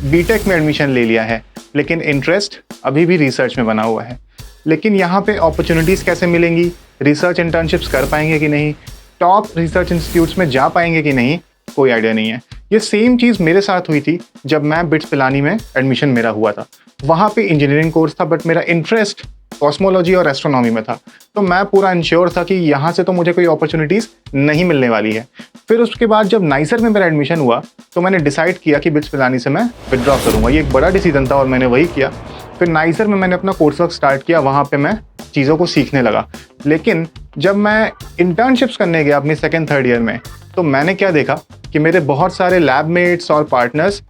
BTech में admission ले लिया है, लेकिन इंटरेस्ट अभी भी रिसर्च में बना हुआ है। लेकिन यहाँ पे अपॉर्चुनिटीज़ कैसे मिलेंगी, रिसर्च इंटर्नशिप्स कर पाएंगे कि नहीं, टॉप रिसर्च इंस्टीट्यूट्स में जा पाएंगे कि नहीं, कोई आइडिया नहीं है। ये सेम चीज़ मेरे साथ हुई थी जब मैं बिट्स पिलानी में एडमिशन मेरा हुआ था। वहाँ पे इंजीनियरिंग कोर्स था, बट मेरा इंटरेस्ट कॉस्मोलॉजी और एस्ट्रोनॉमी में था। तो मैं पूरा इंश्योर था कि यहाँ से तो मुझे कोई अपॉर्चुनिटीज़ नहीं मिलने वाली है। फिर उसके बाद जब नाइसर में मेरा एडमिशन हुआ तो मैंने डिसाइड किया कि बिट्स पिलानी से मैं विड्रॉ करूँगा। ये एक बड़ा डिसीजन था और मैंने वही किया। फिर नाइसर में मैंने अपना कोर्स वर्क स्टार्ट किया, वहाँ पे मैं चीज़ों को सीखने लगा। लेकिन जब मैं इंटर्नशिप्स करने गया अपनी सेकेंड थर्ड ईयर में, तो मैंने क्या देखा कि मेरे बहुत सारे लैबमेट्स और पार्टनर्स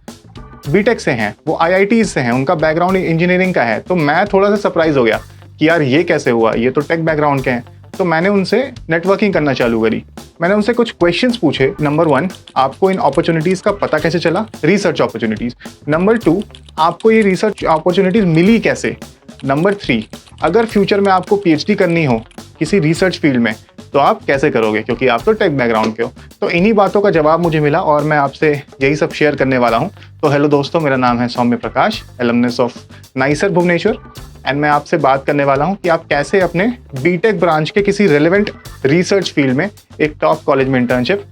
बीटेक से हैं, वो आईआईटीज़ से हैं, उनका बैकग्राउंड इंजीनियरिंग का है। तो मैं थोड़ा सा सरप्राइज हो गया कि यार ये कैसे हुआ, ये तो टेक बैकग्राउंड के हैं। तो मैंने उनसे नेटवर्किंग करना चालू करी। मैंने उनसे कुछ क्वेश्चंस पूछे। नंबर 1, आपको इन अपॉर्चुनिटीज़ का पता कैसे चला, रिसर्च अपॉर्चुनिटीज़। नंबर 2, आपको ये रिसर्च अपॉर्चुनिटीज़ मिली कैसे। नंबर 3, अगर फ्यूचर में आपको पीएचडी करनी हो किसी रिसर्च फील्ड में तो आप कैसे करोगे, क्योंकि आप तो टेक बैकग्राउंड के हो। तो इन्हीं बातों का जवाब मुझे मिला और मैं आपसे यही सब शेयर करने वाला हूँ। तो हेलो दोस्तों, मेरा नाम है Saumya Prakash, alumnus of NISER Bhubaneswar, and मैं आपसे बात करने वाला हूँ कि आप कैसे अपने बीटेक ब्रांच के किसी रेलेवेंट रिसर्च फील्ड में एक टॉप कॉलेज में इंटर्नशिप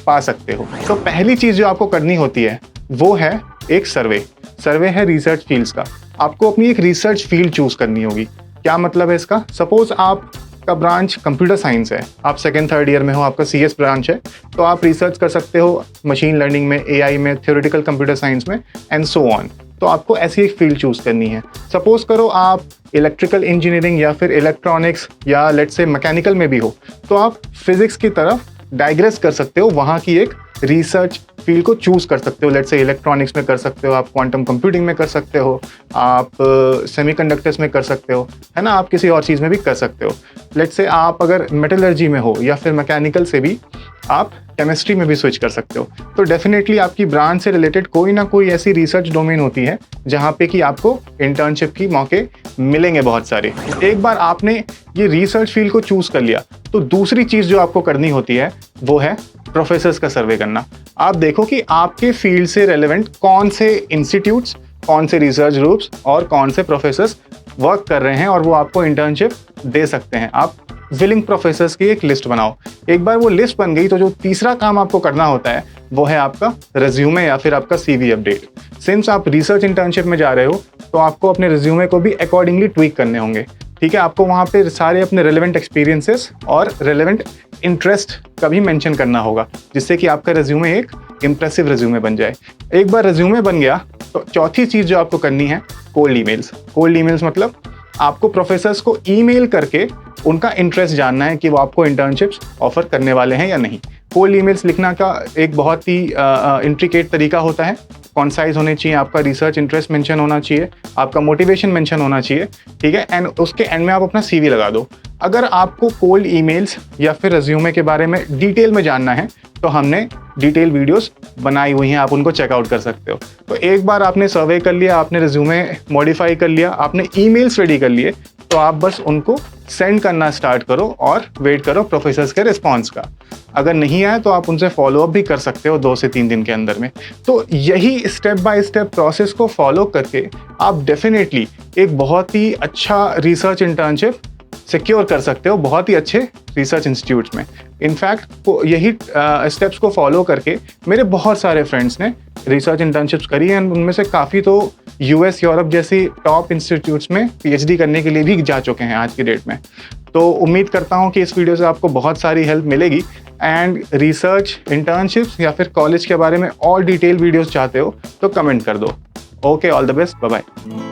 पा सकते हो। तो पहली चीज़ जो आपको करनी होती है वो है एक सर्वे है रिसर्च फील्ड्स का। आपको अपनी एक रिसर्च फील्ड चूज करनी होगी। क्या मतलब है इसका? सपोज आपका ब्रांच कंप्यूटर साइंस है, आप सेकेंड थर्ड ईयर में हो, आपका सीएस ब्रांच है, तो आप रिसर्च कर सकते हो मशीन लर्निंग में, एआई में, थ्योरेटिकल कंप्यूटर साइंस में एंड सो ऑन। तो आपको ऐसी एक फील्ड चूज करनी है। सपोज करो आप इलेक्ट्रिकल इंजीनियरिंग या फिर इलेक्ट्रॉनिक्स या लेट्स से मैकेनिकल में भी हो, तो आप फिजिक्स की तरफ डाइग्रेस कर सकते हो, वहाँ की एक रिसर्च फील्ड को चूज कर सकते हो। लेट्स से इलेक्ट्रॉनिक्स में कर सकते हो, आप क्वांटम कंप्यूटिंग में कर सकते हो, आप सेमीकंडक्टर्स में कर सकते हो, है ना, आप किसी और चीज़ में भी कर सकते हो। लेट्स से आप अगर मेटलर्जी में हो या फिर मैकेनिकल से भी आप केमिस्ट्री में भी स्विच कर सकते हो। तो डेफिनेटली आपकी ब्रांच से रिलेटेड कोई ना कोई ऐसी रिसर्च डोमेन होती है जहाँ पे कि आपको इंटर्नशिप की मौके मिलेंगे बहुत सारे। एक बार आपने ये रिसर्च फील्ड को चूज कर लिया तो दूसरी चीज़ जो आपको करनी होती है वो है प्रोफेसर्स का सर्वे करना। आप देखो कि आपके फील्ड से रेलेवेंट कौन से इंस्टीट्यूट्स, कौन से रिसर्च ग्रुप्स और कौन से प्रोफेसर्स वर्क कर रहे हैं और वो आपको इंटर्नशिप दे सकते हैं। आप विलिंग प्रोफेसर्स की एक लिस्ट बनाओ। एक बार वो लिस्ट बन गई तो जो तीसरा काम आपको करना होता है वो है आपका रिज्यूमे या फिर आपका सीवी अपडेट। सिंस आप रिसर्च इंटर्नशिप में जा रहे हो तो आपको अपने रिज्यूमे को भी अकॉर्डिंगली ट्वीक करने होंगे। ठीक है, आपको वहाँ पे सारे अपने रेलेवेंट एक्सपीरियंसेस और रेलेवेंट इंटरेस्ट का भी मेंशन करना होगा, जिससे कि आपका रिज्यूमे एक इंप्रेसिव रिज्यूमे बन जाए। एक बार रिज्यूमे बन गया तो चौथी चीज़ जो आपको करनी है कोल्ड ईमेल्स। कोल्ड ईमेल्स मतलब आपको प्रोफेसर्स को ईमेल करके उनका इंटरेस्ट जानना है कि वो आपको इंटर्नशिप्स ऑफर करने वाले हैं या नहीं। कोल्ड ईमेल्स लिखना का एक बहुत ही इंट्रिकेट तरीका होता है। कॉन्साइज होने चाहिए, आपका रिसर्च इंटरेस्ट मेंशन होना चाहिए, आपका मोटिवेशन मेंशन होना चाहिए, ठीक है, एंड उसके एंड में आप अपना सीवी लगा दो। अगर आपको कोल्ड ईमेल्स या फिर रिज्यूमे के बारे में डिटेल में जानना है तो हमने डिटेल वीडियोस बनाई हुई हैं, आप उनको चेकआउट कर सकते हो। तो एक बार आपने सर्वे कर लिया, आपने रिज्यूमे मॉडिफाई कर लिया, आपने ईमेल्स रेडी कर लिए, तो आप बस उनको सेंड करना स्टार्ट करो और वेट करो प्रोफेसर्स के रिस्पॉन्स का। अगर नहीं आए तो आप उनसे फॉलोअप भी कर सकते हो 2 से 3 दिन के अंदर में। तो यही स्टेप बाय स्टेप प्रोसेस को फॉलो करके आप डेफिनेटली एक बहुत ही अच्छा रिसर्च इंटर्नशिप सिक्योर कर सकते हो बहुत ही अच्छे रिसर्च इंस्टीट्यूट्स में। इनफैक्ट यही स्टेप्स को फॉलो करके मेरे बहुत सारे फ्रेंड्स ने रिसर्च इंटर्नशिप्स करी हैं, उनमें से काफ़ी तो यूएस, यूरोप जैसी टॉप इंस्टीट्यूट्स में पीएचडी करने के लिए भी जा चुके हैं आज की डेट में। तो उम्मीद करता हूँ कि इस वीडियो से आपको बहुत सारी हेल्प मिलेगी। एंड रिसर्च इंटर्नशिप्स या फिर कॉलेज के बारे में और डिटेल वीडियोस चाहते हो तो कमेंट कर दो। Okay, all the best, bye bye.